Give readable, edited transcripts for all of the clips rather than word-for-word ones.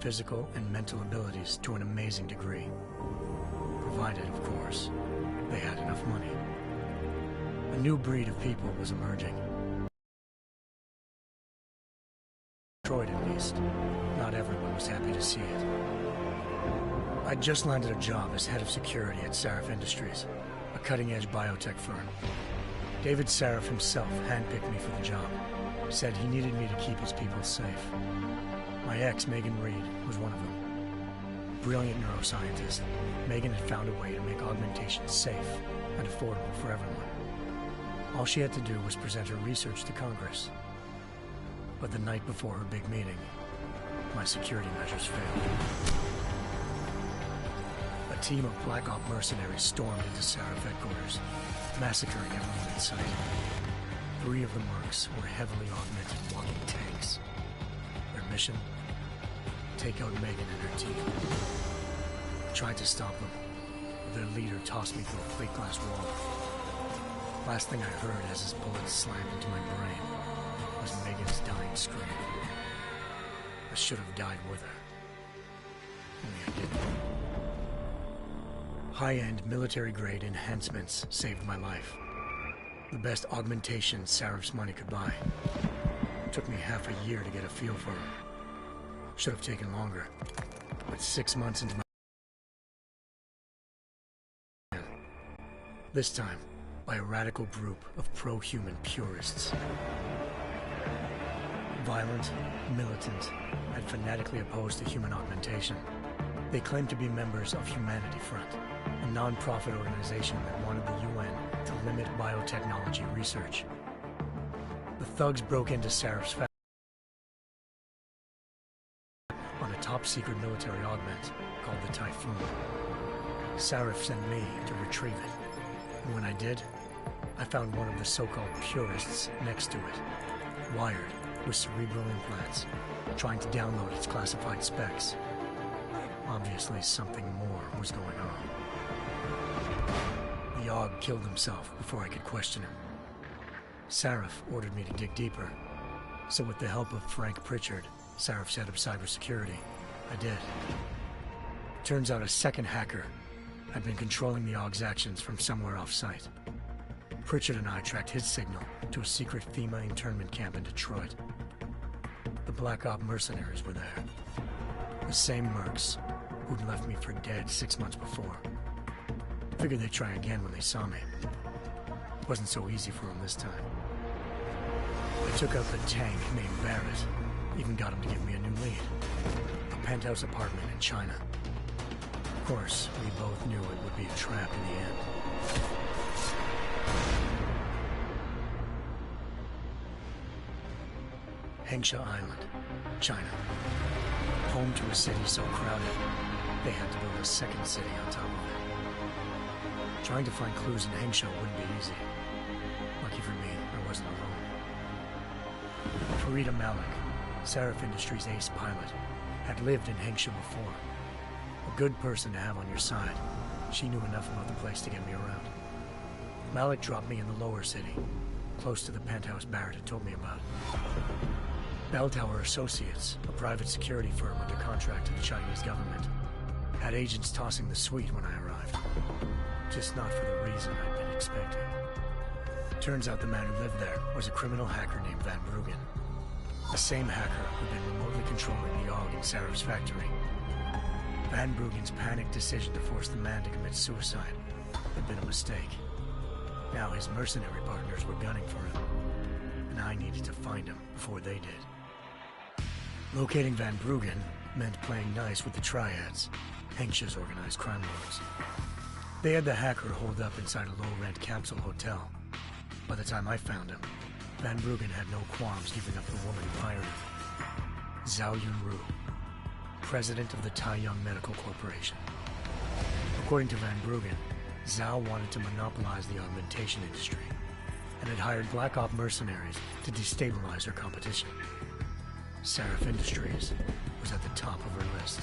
physical and mental abilities to an amazing degree. Provided, of course, they had enough money. A new breed of people was emerging. Detroit, at least. Not everyone was happy to see it. I'd just landed a job as head of security at Sarif Industries, a cutting-edge biotech firm. David Sarif himself handpicked me for the job. Said he needed me to keep his people safe. My ex, Megan Reed, was one of them. Brilliant neuroscientist, Megan had found a way to make augmentation safe and affordable for everyone. All she had to do was present her research to Congress. But the night before her big meeting, my security measures failed. A team of Black Op mercenaries stormed into Sarif headquarters, massacring everyone in sight. 3 of the mercs were heavily augmented walking tanks. Their mission? Take out Megan and her team. I tried to stop them, but their leader tossed me through a plate glass wall. Last thing I heard as his bullets slammed into my brain was Megan's dying scream. I should have died with her. Only I didn't. High-end military-grade enhancements saved my life. The best augmentation Sarif's money could buy. It took me half a year to get a feel for her. Should have taken longer. But 6 months into my... This time, by a radical group of pro-human purists. Violent, militant, and fanatically opposed to human augmentation. They claimed to be members of Humanity Front, a non-profit organization that wanted the UN to limit biotechnology research. The thugs broke into Sarif's factory on a top-secret military augment called the Typhoon. Sarif sent me to retrieve it, and when I did, I found one of the so-called purists next to it, wired with cerebral implants, trying to download its classified specs. Obviously, something more was going on. The AUG killed himself before I could question him. Sarif ordered me to dig deeper, so with the help of Frank Pritchard, Sarif's head of cybersecurity, I did. Turns out a second hacker had been controlling the AUG's actions from somewhere off-site. Pritchard and I tracked his signal to a secret FEMA internment camp in Detroit. The Black Op mercenaries were there. The same mercs who'd left me for dead 6 months before. Figured they'd try again when they saw me. Wasn't so easy for them this time. I took out the tank named Barrett. Even got him to give me a new lead. A penthouse apartment in China. Of course, we both knew it would be a trap in the end. Hengsha Island, China. Home to a city so crowded, they had to build a second city on top of it. Trying to find clues in Hengsha wouldn't be easy. Lucky for me, I wasn't alone. Farida Malik, Sarif Industries' ace pilot, had lived in Hengsha before. A good person to have on your side. She knew enough about the place to get me around. Malik dropped me in the lower city, close to the penthouse Barrett had told me about. Bell Tower Associates, a private security firm under contract to the Chinese government, had agents tossing the suite when I arrived. Just not for the reason I'd been expecting. Turns out the man who lived there was a criminal hacker named Van Bruggen. The same hacker who'd been remotely controlling the AUG in Sarif's factory. Van Bruggen's panicked decision to force the man to commit suicide had been a mistake. Now his mercenary partners were gunning for him, and I needed to find him before they did. Locating Van Bruggen meant playing nice with the Triads, Hengsha's organized crime lords. They had the hacker holed up inside a low-rent capsule hotel. By the time I found him, Van Bruggen had no qualms giving up the woman who hired him. Zhao Yunru, president of the Taiyang Medical Corporation. According to Van Bruggen, Zhao wanted to monopolize the augmentation industry and had hired Black Op mercenaries to destabilize her competition. Sarif Industries was at the top of her list.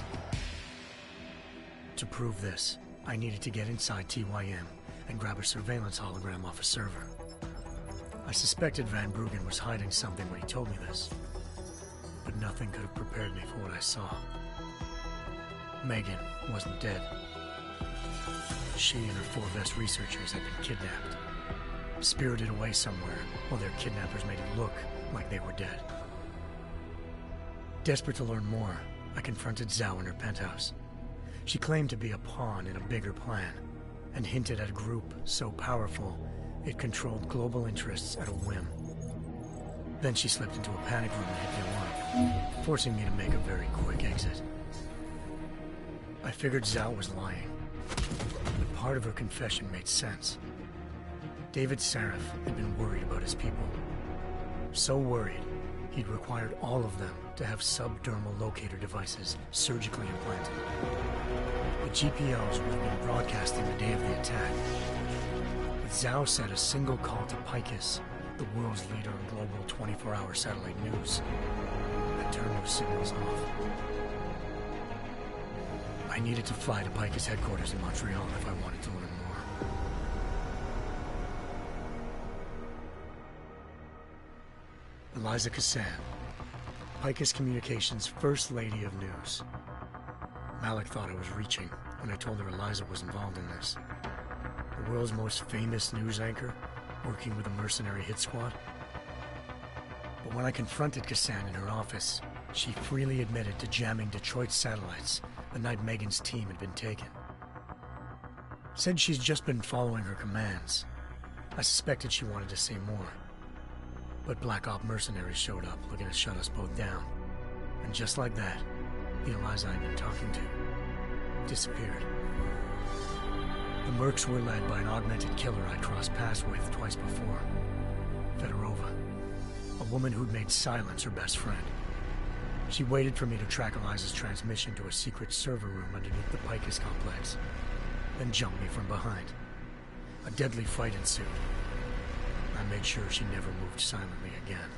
To prove this, I needed to get inside TYM and grab a surveillance hologram off a server. I suspected Van Bruggen was hiding something when he told me this, but nothing could have prepared me for what I saw. Megan wasn't dead. She and her 4 best researchers had been kidnapped, spirited away somewhere while their kidnappers made it look like they were dead. Desperate to learn more, I confronted Zhao in her penthouse. She claimed to be a pawn in a bigger plan, and hinted at a group so powerful it controlled global interests at a whim. Then she slipped into a panic room and hit the alarm, forcing me to make a very quick exit. I figured Zhao was lying, but part of her confession made sense. David Sarif had been worried about his people. So worried, he'd required all of them to have subdermal locator devices surgically implanted. The GPOs would have been broadcasting the day of the attack. But Zhao said a single call to Picus, the world's leader in global 24-hour satellite news, had turned those signals off. I needed to fly to Picus headquarters in Montreal if I wanted to learn more. Eliza Cassan, Picus Communications' First Lady of News. Malik thought I was reaching when I told her Eliza was involved in this. The world's most famous news anchor, working with a mercenary hit squad. But when I confronted Cassan in her office, she freely admitted to jamming Detroit's satellites the night Megan's team had been taken. Said she's just been following her commands. I suspected she wanted to say more. But Black Op mercenaries showed up looking to shut us both down. And just like that, the Eliza I'd been talking to disappeared. The Mercs were led by an augmented killer I'd crossed paths with twice before, Fedorova, a woman who'd made silence her best friend. She waited for me to track Eliza's transmission to a secret server room underneath the Picus complex, then jumped me from behind. A deadly fight ensued. I made sure she never moved silently again.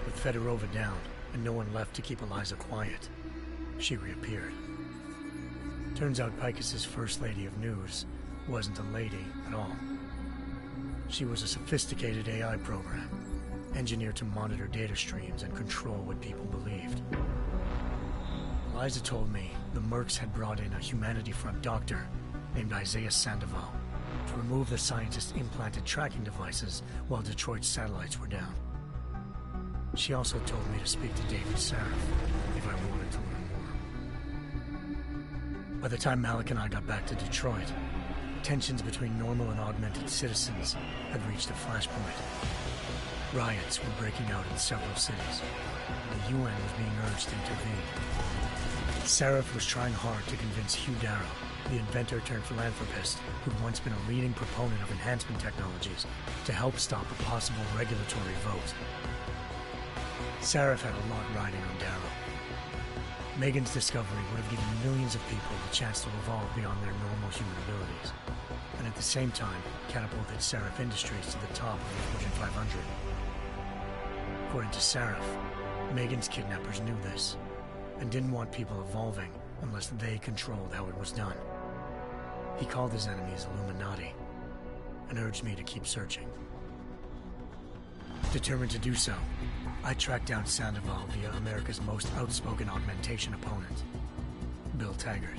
With Fedorova down, and no one left to keep Eliza quiet, she reappeared. Turns out Picus's First Lady of News wasn't a lady at all. She was a sophisticated AI program, engineered to monitor data streams and control what people believed. Eliza told me the Mercs had brought in a Humanity Front doctor named Isaiah Sandoval to remove the scientist's implanted tracking devices while Detroit's satellites were down. She also told me to speak to David Sarif if I wanted to learn more. By the time Malik and I got back to Detroit, tensions between normal and augmented citizens had reached a flashpoint. Riots were breaking out in several cities. The UN was being urged to intervene. Sarif was trying hard to convince Hugh Darrow, the inventor-turned-philanthropist who'd once been a leading proponent of enhancement technologies, to help stop a possible regulatory vote. Sarif had a lot riding on Darrow. Megan's discovery would have given millions of people the chance to evolve beyond their normal human abilities, and at the same time catapulted Sarif Industries to the top of the Fortune 500. According to Sarif, Megan's kidnappers knew this, and didn't want people evolving unless they controlled how it was done. He called his enemies Illuminati, and urged me to keep searching. Determined to do so, I tracked down Sandoval via America's most outspoken augmentation opponent, Bill Taggart,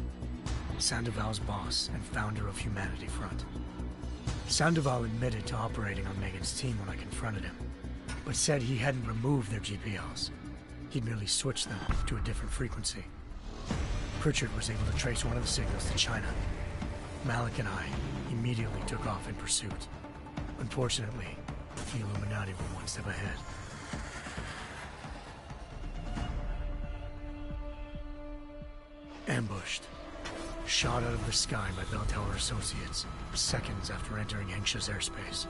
Sandoval's boss and founder of Humanity Front. Sandoval admitted to operating on Megan's team when I confronted him, but said he hadn't removed their GPLs. He'd merely switched them to a different frequency. Pritchard was able to trace one of the signals to China. Malik and I immediately took off in pursuit. Unfortunately, the Illuminati were one step ahead. Ambushed. Shot out of the sky by Bell Tower Associates, seconds after entering Hengsha's airspace.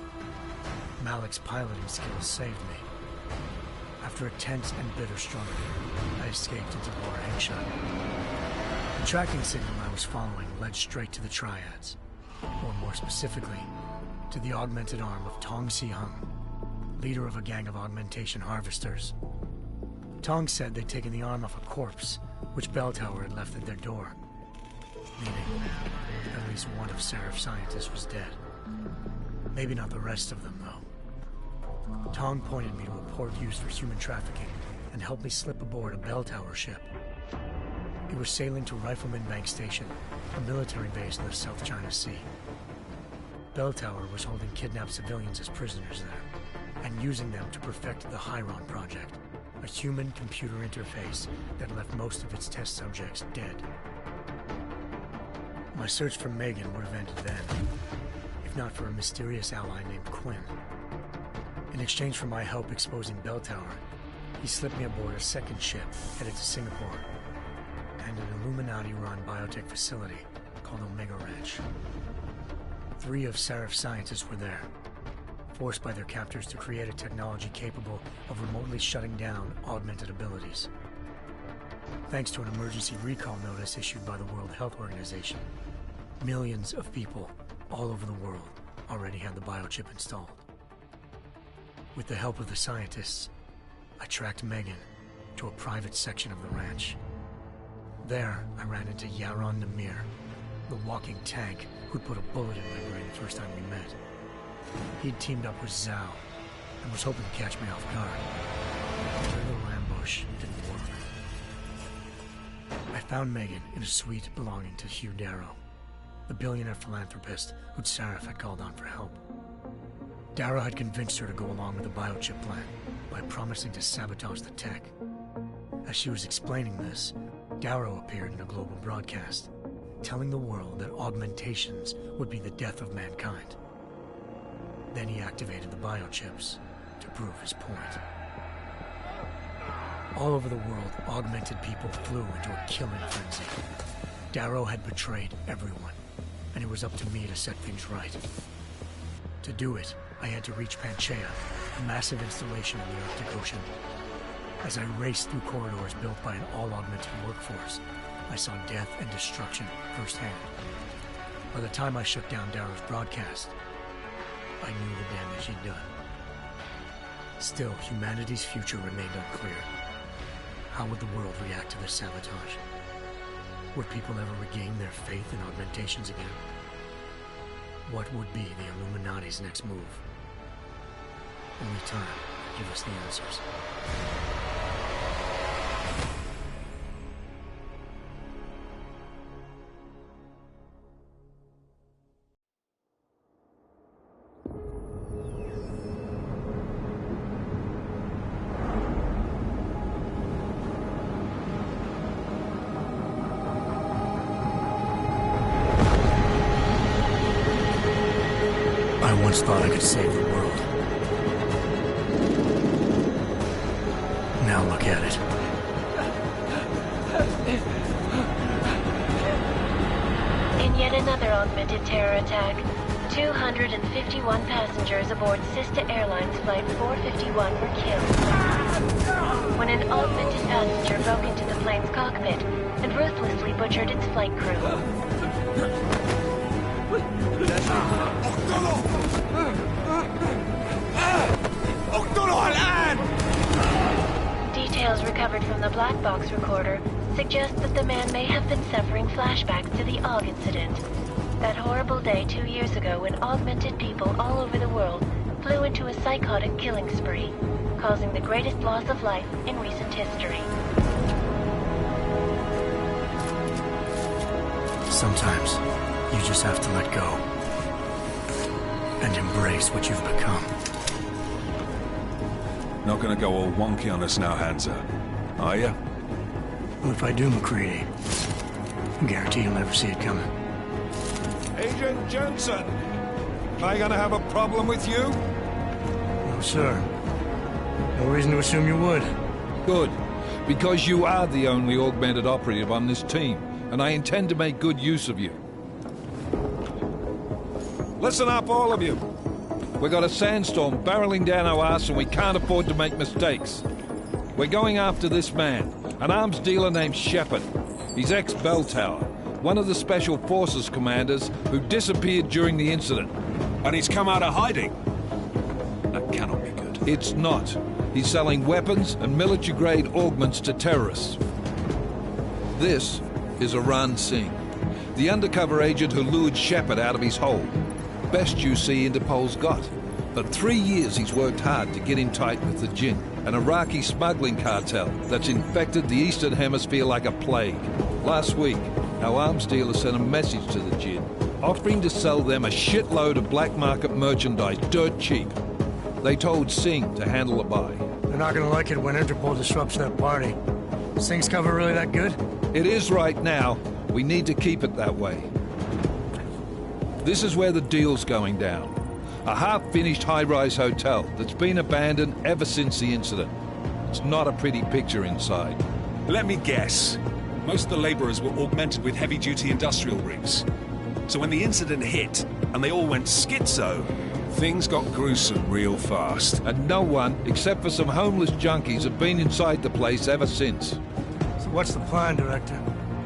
Malik's piloting skills saved me. After a tense and bitter struggle, I escaped into Lower Hengsha. The tracking signal I was following led straight to the Triads, or more specifically, to the augmented arm of Tong Si-hung, leader of a gang of augmentation harvesters. Tong said they'd taken the arm off a corpse, which Bell Tower had left at their door, meaning at least one of Sarif's scientists was dead. Maybe not the rest of them, though. Tong pointed me to a port used for human trafficking and helped me slip aboard a Bell Tower ship. He was sailing to Rifleman Bank Station, a military base in the South China Sea. Bell Tower was holding kidnapped civilians as prisoners there, and using them to perfect the Chiron Project, a human-computer interface that left most of its test subjects dead. My search for Megan would have ended then, if not for a mysterious ally named Quinn. In exchange for my help exposing Bell Tower, he slipped me aboard a second ship headed to Singapore and an Illuminati-run biotech facility called Omega Ranch. 3 of Serif's scientists were there, forced by their captors to create a technology capable of remotely shutting down augmented abilities. Thanks to an emergency recall notice issued by the World Health Organization, millions of people all over the world already had the biochip installed. With the help of the scientists, I tracked Megan to a private section of the ranch. There, I ran into Yaron Namir, the walking tank who'd put a bullet in my brain the first time we met. He'd teamed up with Zhao and was hoping to catch me off guard. But their little ambush didn't work. I found Megan in a suite belonging to Hugh Darrow, the billionaire philanthropist who'd Serif had called on for help. Darrow had convinced her to go along with the biochip plan by promising to sabotage the tech. As she was explaining this, Darrow appeared in a global broadcast, telling the world that augmentations would be the death of mankind. Then he activated the biochips to prove his point. All over the world, augmented people flew into a killing frenzy. Darrow had betrayed everyone, and it was up to me to set things right. To do it, I had to reach Panchaea, a massive installation in the Arctic Ocean. As I raced through corridors built by an all-augmented workforce, I saw death and destruction firsthand. By the time I shut down Darrow's broadcast, I knew the damage he'd done. Still, humanity's future remained unclear. How would the world react to this sabotage? Would people ever regain their faith in augmentations again? What would be the Illuminati's next move? Only time could give us the answers. I once thought I could save the world. Now look at it. In yet another augmented terror attack, 251 passengers aboard Sister Airlines Flight 451 were killed when an augmented passenger broke into the plane's cockpit and ruthlessly butchered its flight crew. Details recovered from the black box recorder suggest that the man may have been suffering flashbacks to the AUG incident. That horrible day 2 years ago when augmented people all over the world flew into a psychotic killing spree, causing the greatest loss of life in recent history. Sometimes you just have to let go and embrace what you've become. Not gonna go all wonky on us now, Hansa, are ya? Well, if I do, McCready, I guarantee you'll never see it coming. Agent Jensen, am I gonna have a problem with you? No, sir. No reason to assume you would. Good, because you are the only augmented operative on this team, and I intend to make good use of you. Listen up, all of you. We got a sandstorm barreling down our arse and we can't afford to make mistakes. We're going after this man, an arms dealer named Shepard. He's ex-Bell Tower, one of the Special Forces commanders who disappeared during the incident. And he's come out of hiding. That cannot be good. It's not. He's selling weapons and military-grade augments to terrorists. This is Aran Singh, the undercover agent who lured Shepard out of his hole. Best you see Interpol's got. For 3 years he's worked hard to get in tight with the Jinn, an Iraqi smuggling cartel that's infected the Eastern Hemisphere like a plague. Last week, our arms dealer sent a message to the Jinn, offering to sell them a shitload of black market merchandise dirt cheap. They told Singh to handle the buy. They're not gonna like it when Interpol disrupts their party. Singh's cover really that good? It is right now. We need to keep it that way. This is where the deal's going down. A half-finished high-rise hotel that's been abandoned ever since the incident. It's not a pretty picture inside. Let me guess. Most of the laborers were augmented with heavy-duty industrial rigs. So when the incident hit, and they all went schizo, things got gruesome real fast. And no one, except for some homeless junkies, have been inside the place ever since. So what's the plan, Director?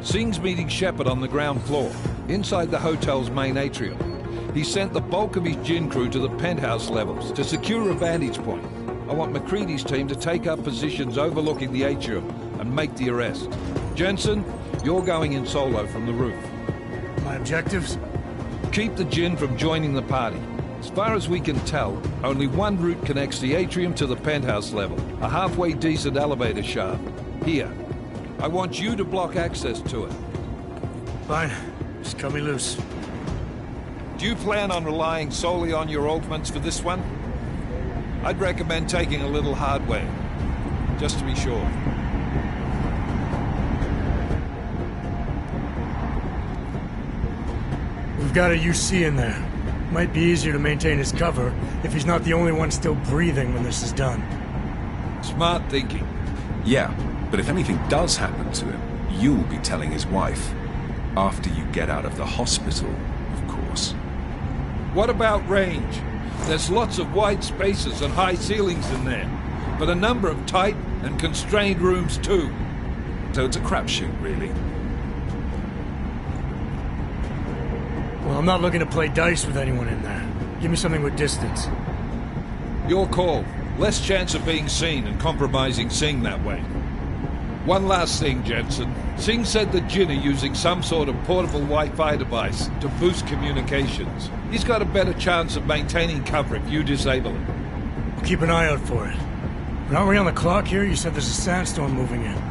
Singh's meeting Shepard on the ground floor, inside the hotel's main atrium. He sent the bulk of his Jinn crew to the penthouse levels to secure a vantage point. I want McCready's team to take up positions overlooking the atrium and make the arrest. Jensen, you're going in solo from the roof. My objectives? Keep the Jinn from joining the party. As far as we can tell, only one route connects the atrium to the penthouse level, a halfway decent elevator shaft. Here. I want you to block access to it. Fine. Just cut me loose. Do you plan on relying solely on your augments for this one? I'd recommend taking a little hardware, just to be sure. We've got a UC in there. Might be easier to maintain his cover if he's not the only one still breathing when this is done. Smart thinking. Yeah, but if anything does happen to him, you'll be telling his wife. After you get out of the hospital, of course. What about range? There's lots of wide spaces and high ceilings in there, but a number of tight and constrained rooms too. So it's a crapshoot, really. Well, I'm not looking to play dice with anyone in there. Give me something with distance. Your call. Less chance of being seen and compromising Singh that way. One last thing, Jensen. Singh said the Jinn are using some sort of portable Wi-Fi device to boost communications. He's got a better chance of maintaining cover if you disable it. I'll keep an eye out for it. But aren't we on the clock here? You said there's a sandstorm moving in.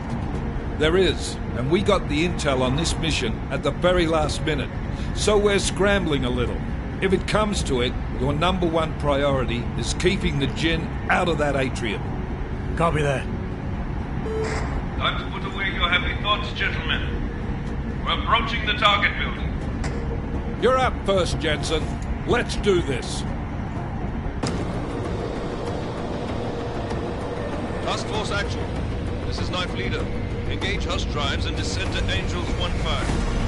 There is, and we got the intel on this mission at the very last minute. So we're scrambling a little. If it comes to it, your number one priority is keeping the Jinn out of that atrium. Copy that. Time to put away your heavy thoughts, gentlemen. We're approaching the target building. You're up first, Jensen. Let's do this. Task Force action. This is Knife Leader. Engage Hush drives and descend to Angels 1-5.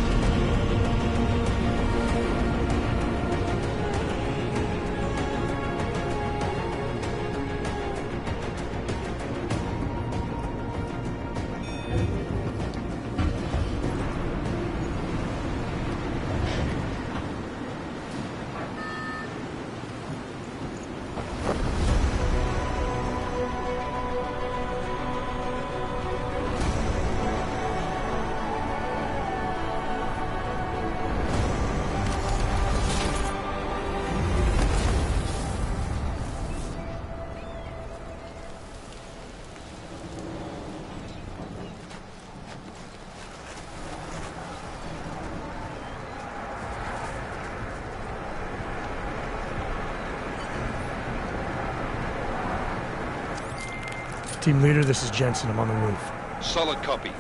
Team leader, this is Jensen. I'm on the roof. Solid copy.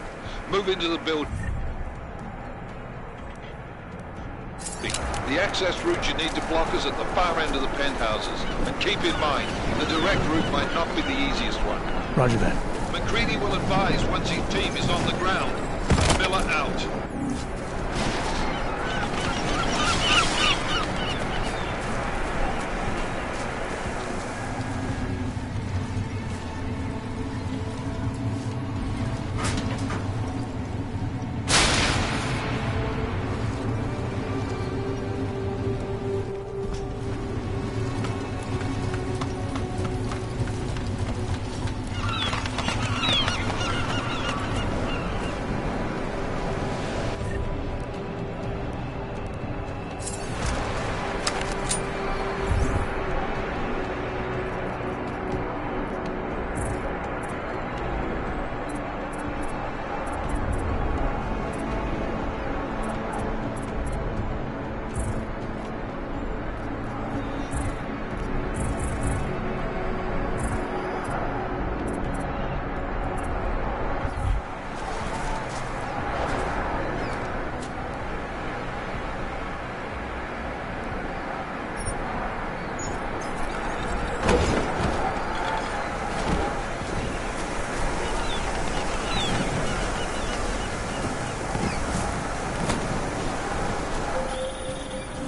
Move into the building. The access route you need to block is at the far end of the penthouses. And keep in mind, the direct route might not be the easiest one. Roger that. McCready will advise once his team is on the ground. Miller out.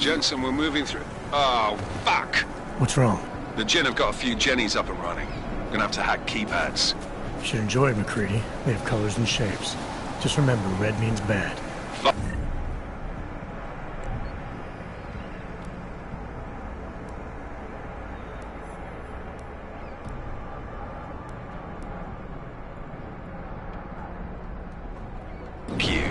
Jensen, we're moving through... Oh, fuck! What's wrong? The Jinn have got a few Jennies up and running. Gonna have to hack keypads. You should enjoy it, McCready. They have colors and shapes. Just remember, red means bad. Fuck. You.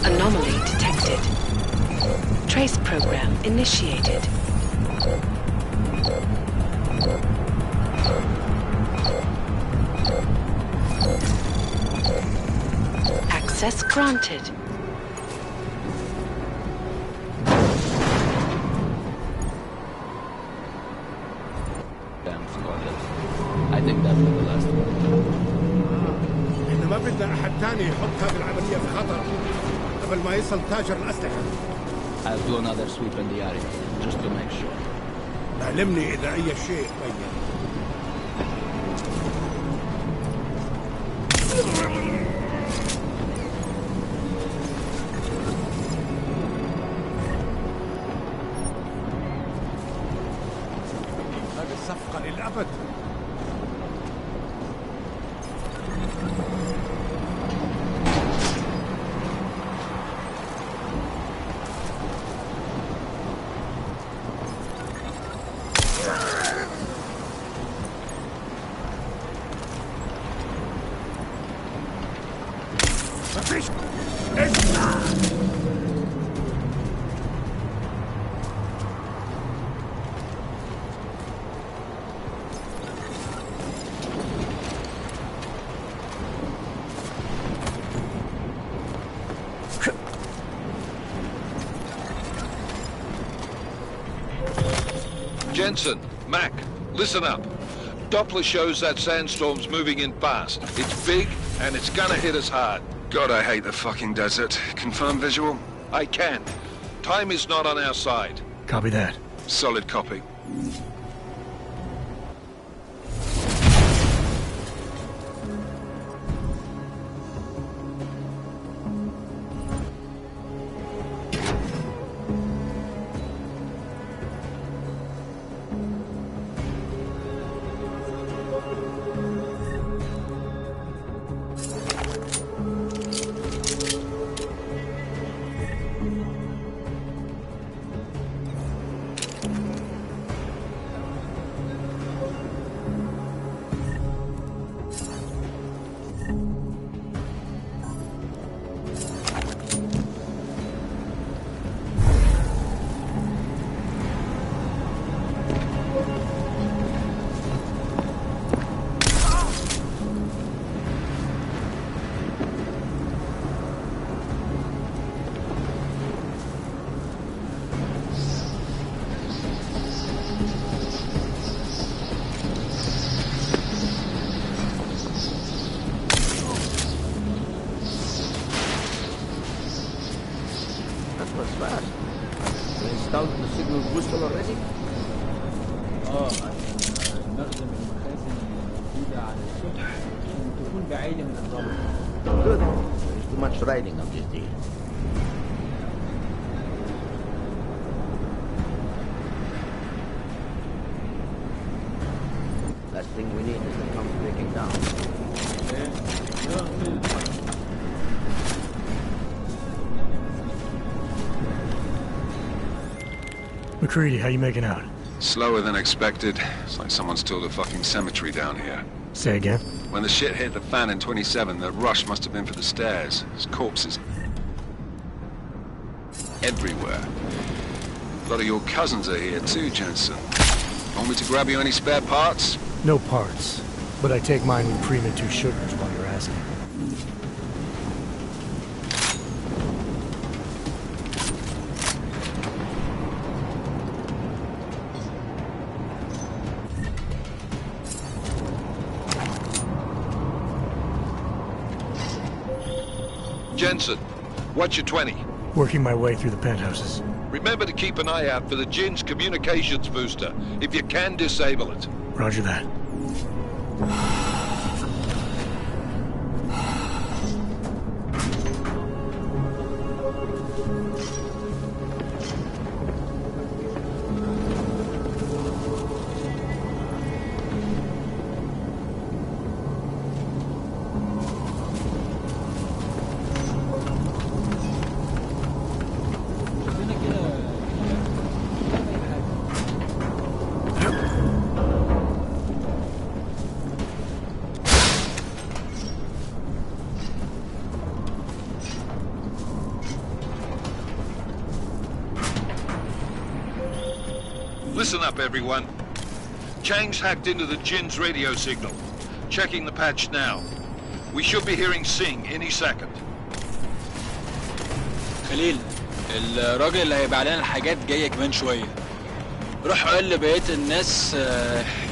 Anomaly detected. Trace program initiated. Access granted. Damn Scotland. I think that's the last one. إذا ما بدنا أحد تاني يحط هذه العملية في خطر قبل ما يصل تاجر الأسلحة. I'll do another sweep in the area, just to make sure. علمني إذا أي شيء بين. هذه الصفقة للأبد. مفيش اسمع. Jensen, Mac, listen up. Doppler shows that sandstorm's moving in fast. It's big, and it's gonna hit us hard. God, I hate the fucking desert. Confirm visual? I can. Time is not on our side. Copy that. Solid copy. Was fast. You installed the signal booster already? نخدم المخازن الموجودة على السطح عشان تكون بعيدة من الرمل. Good. There's too much riding on this deal. Last thing we need is the pump breaking down. McCready, how you making out? Slower than expected. It's like someone's tilled a fucking cemetery down here. Say again? When the shit hit the fan in 27, the rush must have been for the stairs. There's corpses everywhere. A lot of your cousins are here too, Jensen. Want me to grab you any spare parts? No parts, but I take mine with cream and 2 sugars while you're asking. Jensen, what's your 20? Working my way through the penthouses. Remember to keep an eye out for the Jinn's communications booster. If you can, disable it. Roger that. عندنا كده أي حاجة. Listen up, everyone. Chang's hacked into the Jinn's radio signal. Checking the patch now. We should be hearing Sing any second. خليل، الراجل اللي هيبيع لنا الحاجات جاي كمان شويه. روح قول لبقيه الناس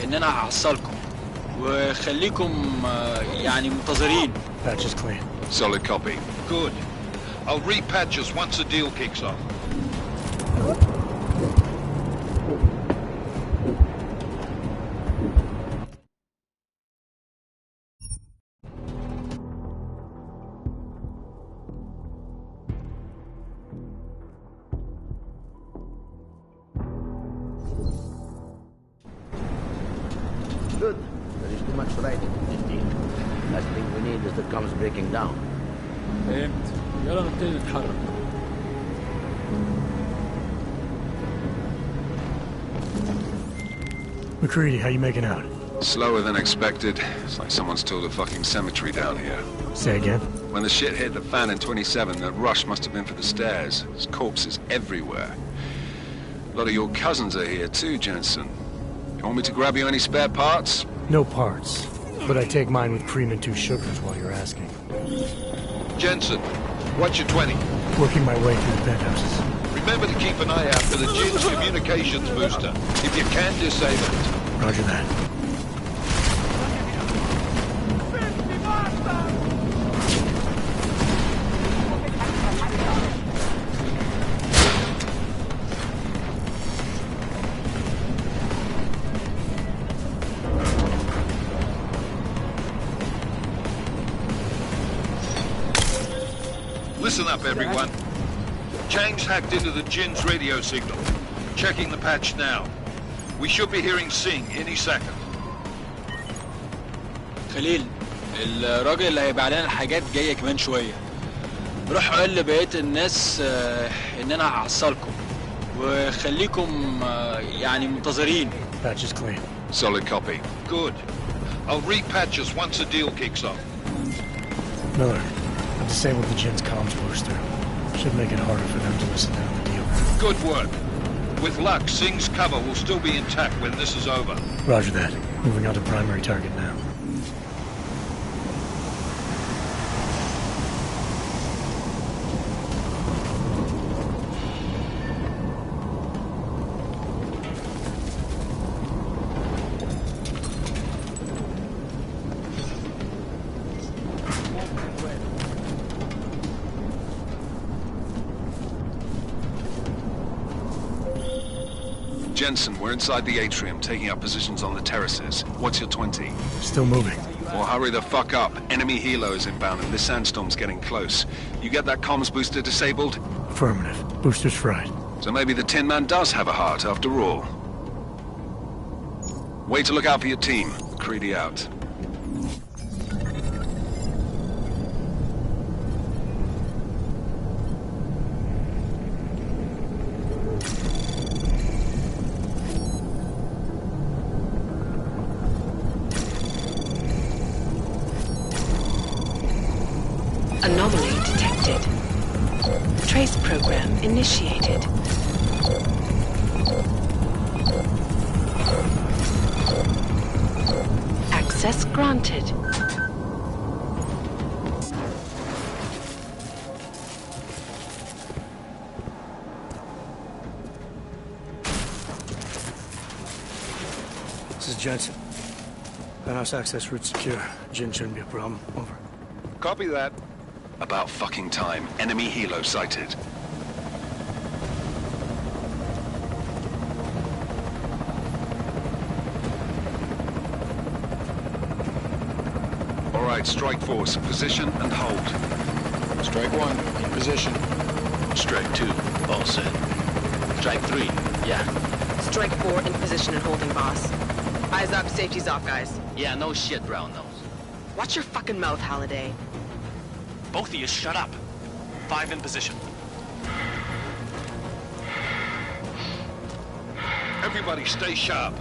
ان انا هحصلكم وخليكم يعني منتظرين. Patch is clean. Solid copy. Good. I'll repatch us once the deal kicks off. Good. There is too much writing in this deal. Last thing we need is the comms breaking down. فهمت. يلا نبتدي نتحرك. McCready, how you making out? Slower than expected. It's like someone's tilled a fucking cemetery down here. Say again? When the shit hit the fan in 27, the rush must have been for the stairs. There's corpses everywhere. A lot of your cousins are here too, Jensen. You want me to grab you any spare parts? No parts, but I take mine with cream and 2 sugars while you're asking. Jensen, what's your 20? Working my way through the penthouses. Remember to keep an eye out for the Jinn's communications booster. If you can, disable it. Roger that. Listen up, everyone. Chang's hacked into the Jinn's radio signal. Checking the patch now. We should be hearing Sing any second. خليل، الراجل اللي هيبيع لنا الحاجات جاي كمان شويه. روح قول لبقيه الناس ان انا هحصلكم وخليكم يعني منتظرين. Patch is clean. Solid copy. Good. I'll repatch us once the deal kicks off. Miller, I've disabled the Jinn's comms booster. Should make it harder for them to listen in on the deal. Good work. With luck, Sing's cover will still be intact when this is over. Roger that. Moving on to primary target now. Jensen, we're inside the atrium, taking up positions on the terraces. What's your 20? Still moving. Well, hurry the fuck up. Enemy helos inbound and this sandstorm's getting close. You get that comms booster disabled? Affirmative. Booster's fried. So maybe the Tin Man does have a heart after all. Way to look out for your team. Creedy out. Trace program initiated. Access granted. This is Jensen. Penthouse access route secure. Jin shouldn't be a problem. Over. Copy that. About fucking time. Enemy helo sighted. All right, strike force. Position and hold. Strike 1, in position. Strike 2, all set. Strike 3, yeah. Strike 4 in position and holding, boss. Eyes up, safety's off, guys. Yeah, no shit, brown nose. Watch your fucking mouth, Halliday. Both of you shut up. 5 in position. Everybody stay sharp.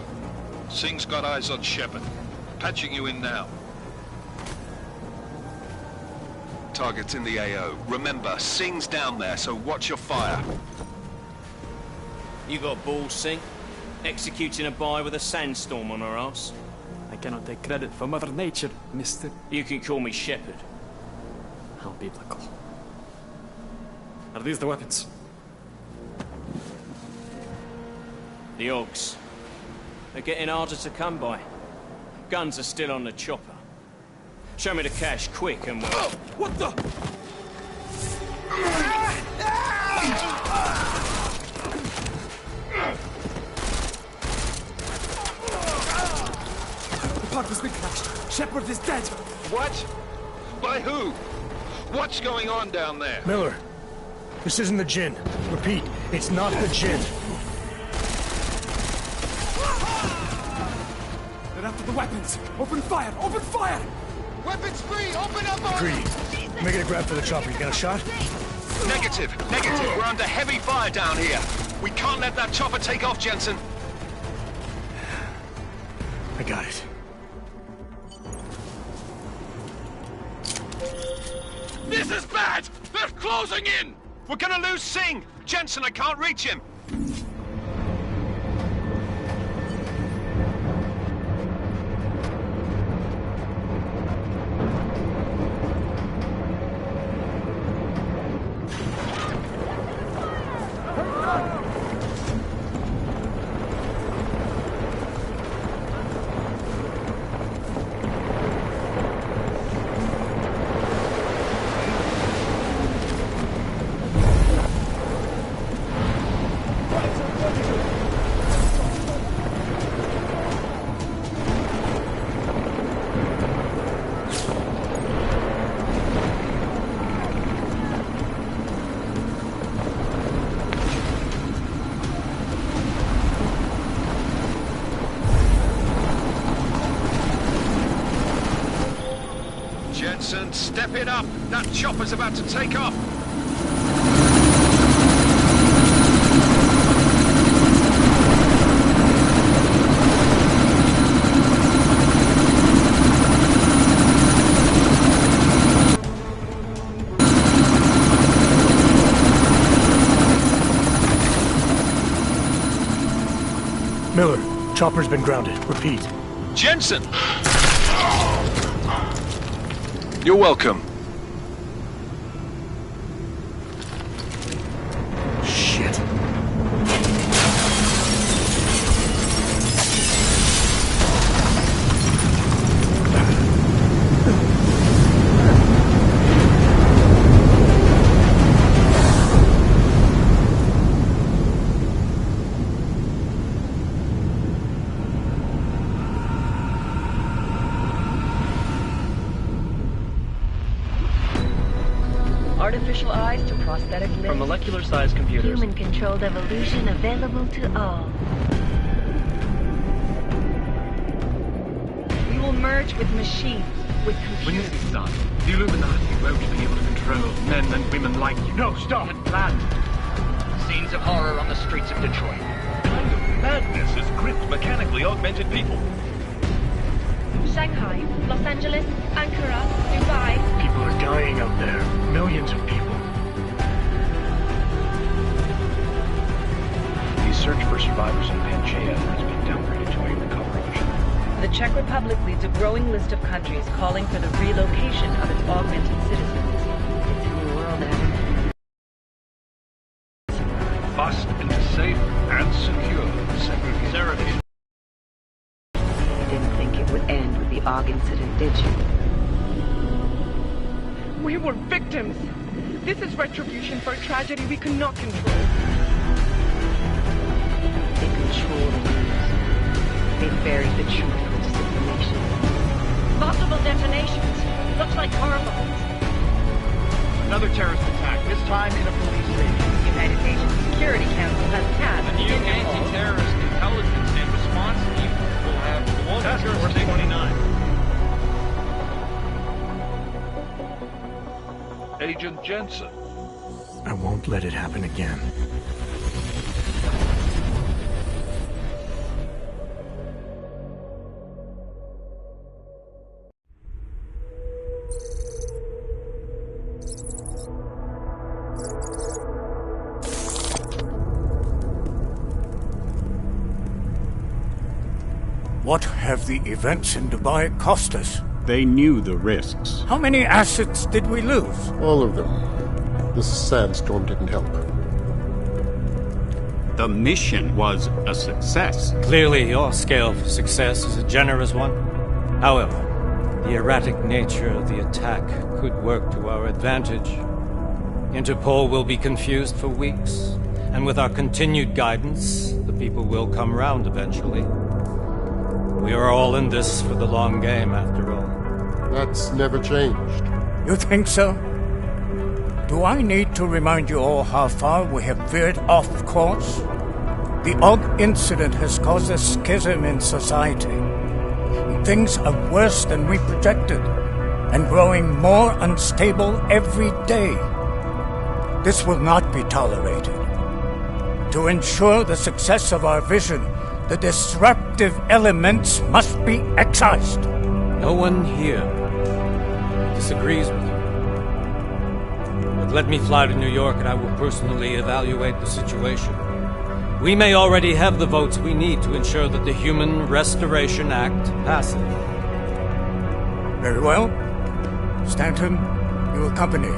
Singh's got eyes on Shepard. Patching you in now. Target's in the AO. Remember, Singh's down there, so watch your fire. You got balls, Singh? Executing a buy with a sandstorm on her ass? I cannot take credit for Mother Nature, mister. You can call me Shepard. How biblical. Are these the weapons? The Ogs. They're getting harder to come by. Guns are still on the chopper. Show me the cash, quick, and we'll... Oh, what the? The park has been crashed. Shepard is dead. What? By who? What's going on down there? Miller, this isn't the Jinn. Repeat, it's not the Jinn. They're after the weapons. Open fire! Open fire! Weapons free! Open up on... Greedy, making a grab for the chopper. You got a shot? Negative. We're under heavy fire down here. We can't let that chopper take off, Jensen. I got it. This is bad! They're closing in! We're gonna lose Singh! Jensen, I can't reach him! Jensen, step it up! That chopper's about to take off! Miller, chopper's been grounded. Repeat. Jensen! You're welcome. Shit. Artificial eyes to prosthetic limbs. From molecular-sized computers. Human-controlled evolution available to all. We will merge with machines, with When computers. this is done, the Illuminati won't be able to control men and women like you. No, stop! We had planned. Scenes of horror on the streets of Detroit. Kind of madness has gripped mechanically augmented people. Shanghai, Los Angeles, Ankara, Dubai. People are dying out there. Millions of people. search for survivors in Panchaea has been downgraded to a recovery mission. The Czech Republic leads a growing list of countries calling for the relocation of its augmented citizens. It's a new world, Adam. Bust into safe and secure segregation. You didn't think it would end with the AUG incident, did you? We were victims. This is retribution for a tragedy we could not control. They control the news. They buried the truth with disinformation. Multiple detonations. Looks like car bombs. Another terrorist attack, this time in a police station. The United Nations Security Council has passed A new anti-terrorist intelligence and response team will have Task Force 29. Agent Jensen. I won't let it happen again. What have the events in Dubai cost us? They knew the risks. How many assets did we lose? All of them. This sandstorm didn't help. The mission was a success. Clearly, your scale for success is a generous one. However, the erratic nature of the attack could work to our advantage. Interpol will be confused for weeks, and with our continued guidance, the people will come round eventually. We are all in this for the long game, after all. That's never changed. You think so? Do I need to remind you all how far we have veered off course? The AUG incident has caused a schism in society. Things are worse than we projected, and growing more unstable every day. This will not be tolerated. To ensure the success of our vision, the disruptive elements must be excised. No one here disagrees with you. But let me fly to New York and I will personally evaluate the situation. We may already have the votes we need to ensure that the Human Restoration Act passes. Very well. Stanton, you accompany.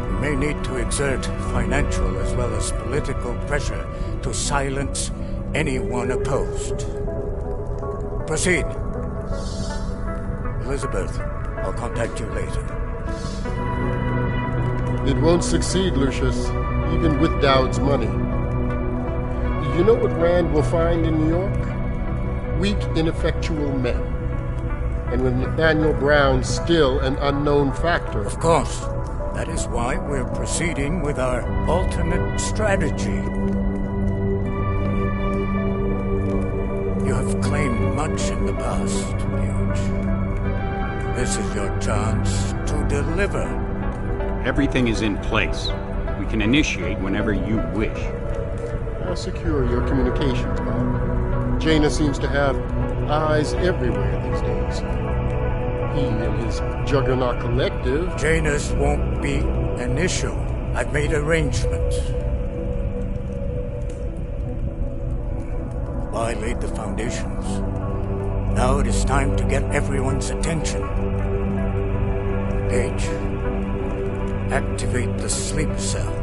We may need to exert financial as well as political pressure to silence anyone opposed. Proceed. Elizabeth, I'll contact you later. It won't succeed, Lucius, even with Dowd's money. You know what Rand will find in New York? Weak, ineffectual men. And with Nathaniel Brown still an unknown factor. Of course. That is why we're proceeding with our alternate strategy. You have claimed much in the past, Huge. This is your chance to deliver. Everything is in place. We can initiate whenever you wish. How secure are your communications, Bob? Jaina seems to have eyes everywhere these days. He and his Juggernaut Collective... Jaina's won't be an issue. I've made arrangements. I laid the foundations. Now it is time to get everyone's attention. Page, activate the sleep cell.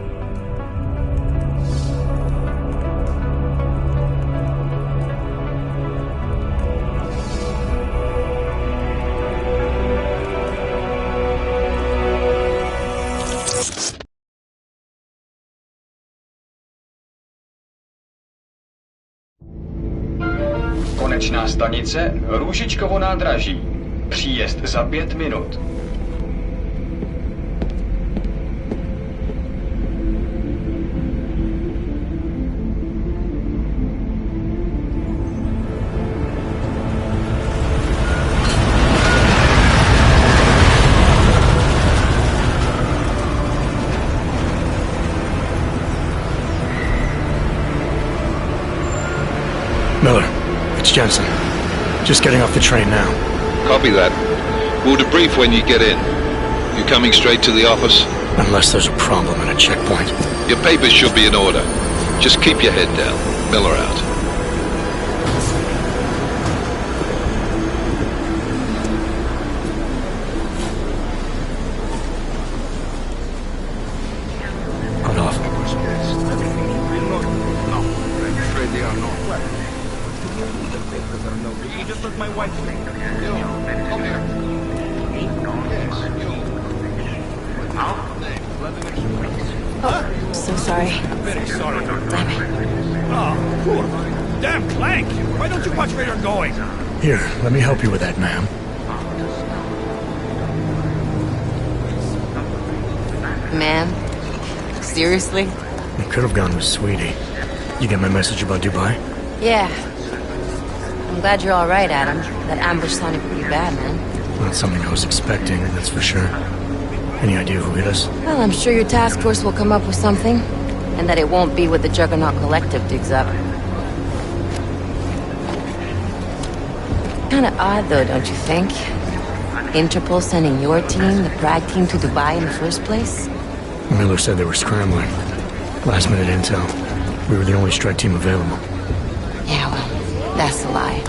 Konečná stanice Růžičkovo nádraží. Příjezd za 5 minut. Miller, it's Jensen. Just getting off the train now. Copy that. We'll debrief when you get in. You coming straight to the office? Unless there's a problem at a checkpoint. Your papers should be in order. Just keep your head down. Miller out. Cut off. No, I'm afraid they are not. You just let my wife think. You, come here. Yes, you. Oh, so sorry. I'm very sorry. Damn it. Oh, poor. Damn Clank! Why don't you watch where you're going? Here, let me help you with that, ma'am. Man? Seriously? I could have gone with Sweetie. You get my message about Dubai? Yeah. I'm glad you're alright, Adam. That ambush sounded pretty bad, man. Not something I was expecting, that's for sure. Any idea who hit us? Well, I'm sure your task force will come up with something. And that it won't be what the Juggernaut Collective digs up. Kinda odd, though, don't you think? Interpol sending your team, the Prague team, to Dubai in the first place? Miller said they were scrambling. Last minute intel. We were the only strike team available. Yeah, well, that's a lie.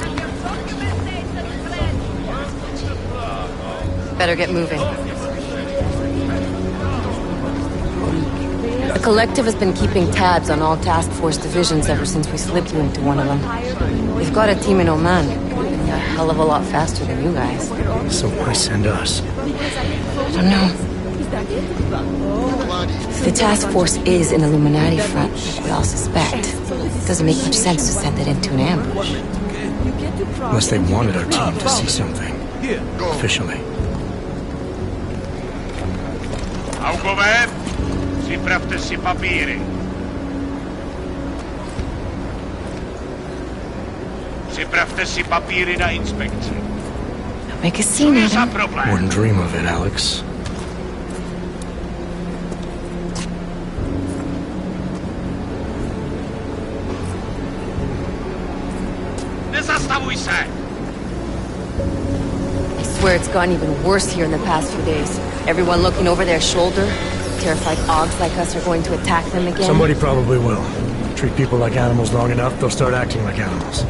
Better get moving. The Collective has been keeping tabs on all task force divisions ever since we slipped you into one of them. We've got a team in Oman. A hell of a lot faster than you guys. So why send us? I don't know. If the task force is an Illuminati front, we all suspect. It doesn't make much sense to send it into an ambush. Unless they wanted our team to see something. Officially. Augover, připravte si papíry. Připravte si papíry na inspekci. Don't make a scene, Adam. Wouldn't dream of it, Alex. Nezastavuj se! I swear it's gotten even worse here in the past few days. Everyone looking over their shoulder. Terrified Augs like us are going to attack them again. Somebody probably will. Treat people like animals long enough, they'll start acting like animals.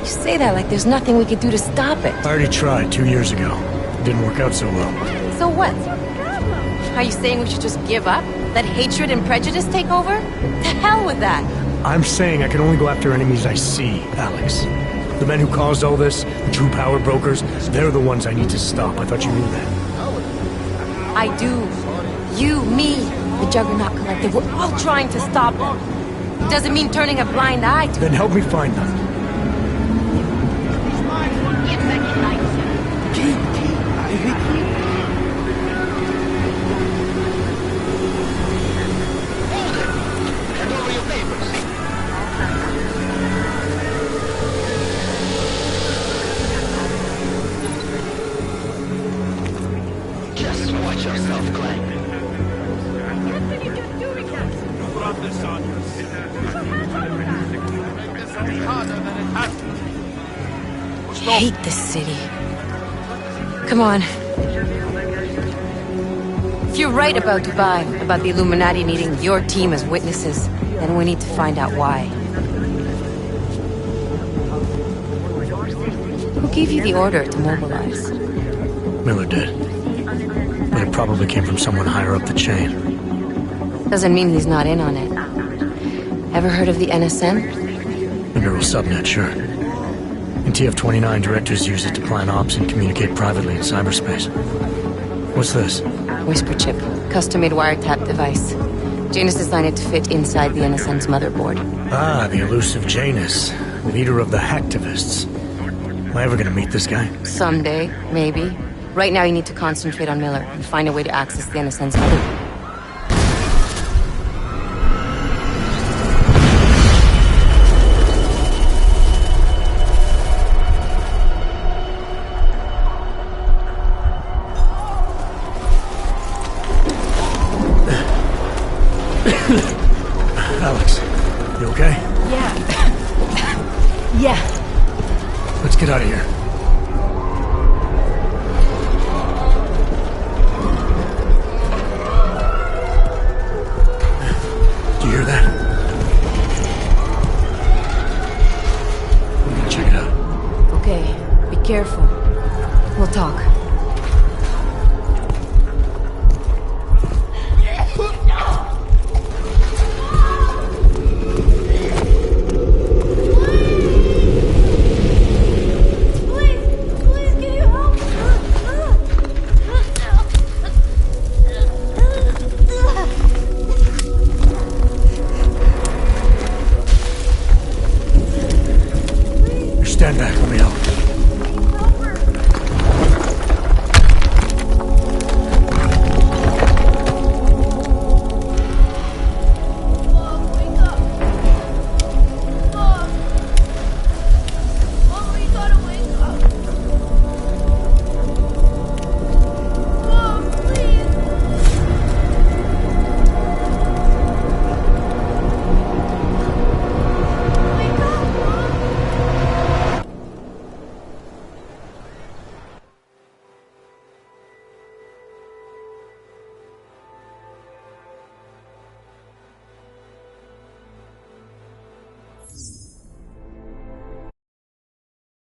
You say that like there's nothing we could do to stop it. I already tried 2 years ago. It didn't work out so well. So what? Are you saying we should just give up? Let hatred and prejudice take over? To hell with that! I'm saying I can only go after enemies I see, Alex. The men who caused all this, the true power brokers, they're the ones I need to stop. I thought you knew that. I do. You, me, the Juggernaut Collective, we're all trying to stop them. It doesn't mean turning a blind eye to Then help me find them. Just watch yourself, Clank. I hate this city. Come on. If you're right about Dubai, about the Illuminati needing your team as witnesses, then we need to find out why. Who gave you the order to mobilize? Miller did. But it probably came from someone higher up the chain. Doesn't mean he's not in on it. Ever heard of the NSM? The neural subnet, sure. In TF-29, directors use it to plan ops and communicate privately in cyberspace. What's this? Whisper chip. Custom-made wiretap device. Janus designed it to fit inside the NSM's motherboard. Ah, the elusive Janus. Leader of the hacktivists. Am I ever gonna meet this guy? Someday, maybe. Right now you need to concentrate on Miller and find a way to access the NSM's motherboard. Alex, you okay? Yeah. Yeah. Let's get out of here. Do you hear that?